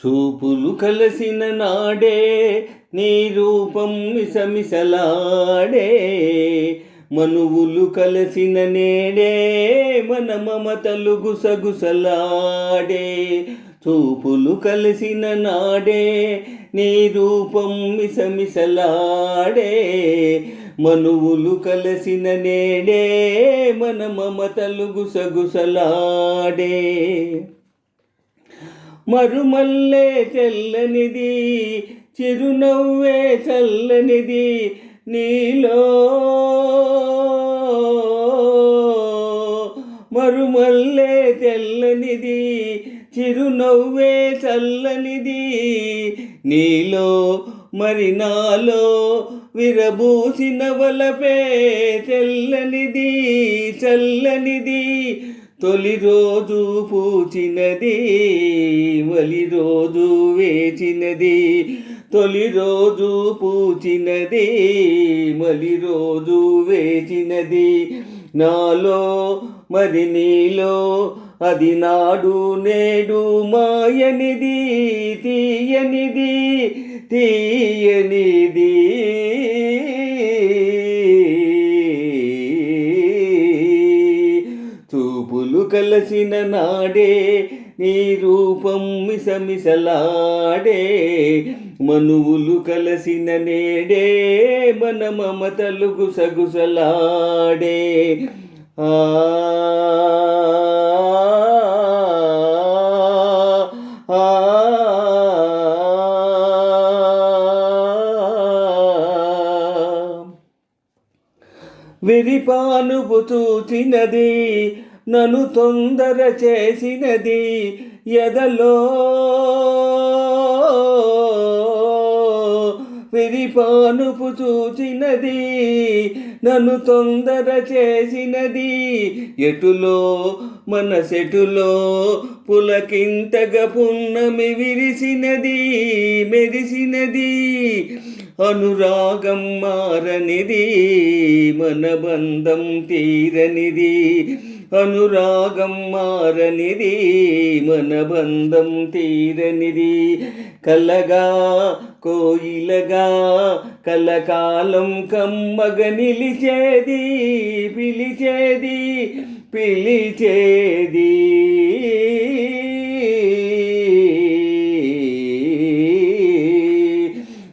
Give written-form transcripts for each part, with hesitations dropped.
చూపులు కలసిన నాడే నీ రూపం మిసమిసలాడే, మనువులు కలసిన నేడే మన మమతలు గుసగుసలాడే. చూపులు కలిసిన నాడే నీ రూపం మిసమిసలాడే, మనువులు కలసిన నేడే మన మమతలు గుసగుసలాడే. మరుమల్లే తెల్లనిది, చిరునవ్వే చల్లనిది నీలో. మరుమల్లే తెల్లనిది, చిరునవ్వే చల్లనిది నీలో. మరి నాలో విరబూసిన వలపే తెల్లనిది చల్లనిది. తొలి రోజు పూచినది, మలి రోజు వేచినది. తొలి రోజు పూచినది, మలి రోజు వేచినది. నాలో మరి నీలో అది నాడు నేడు మాయనిది తీయనిది తీయనిది. చూపులు కలసిన నాడే నీ రూపం మిసమిసలాడే, మనువులు కలసిన నేడే మన మమతలు గుసగుసలాడే. ఆ విరిపానుపు చూచినది, నన్ను తొందర చేసినది ఎదలో. విరిపానుపు చూచినది, నన్ను తొందర చేసినది ఎటులో మనసెటులో. పులకింతగా పున్నమి విరిసినది మెరిసినది. అనురాగం మారనిది, మన బంధం తీరనిది. అనురాగం మారనిది, మన బంధం తీరనిది. కలగా కోయిలగా కలకాలం కమ్మగ నిలిచేది పిలిచేది పిలిచేది.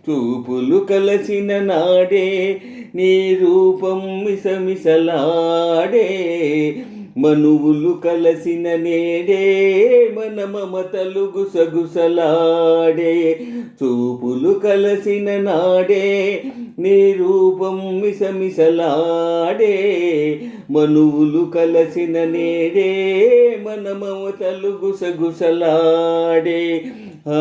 చూపులు కలసిన నాడే నీ రూపం మిసమిసలాడే, మనువులు కలసిన నేడే మన మమతలు గుసగుసలాడే. చూపులు కలసిన నాడే నీ రూపం మిసమిసలాడే, మనువులు కలసిన నేడే మన మమతలు గుసగుసలాడే. ఆ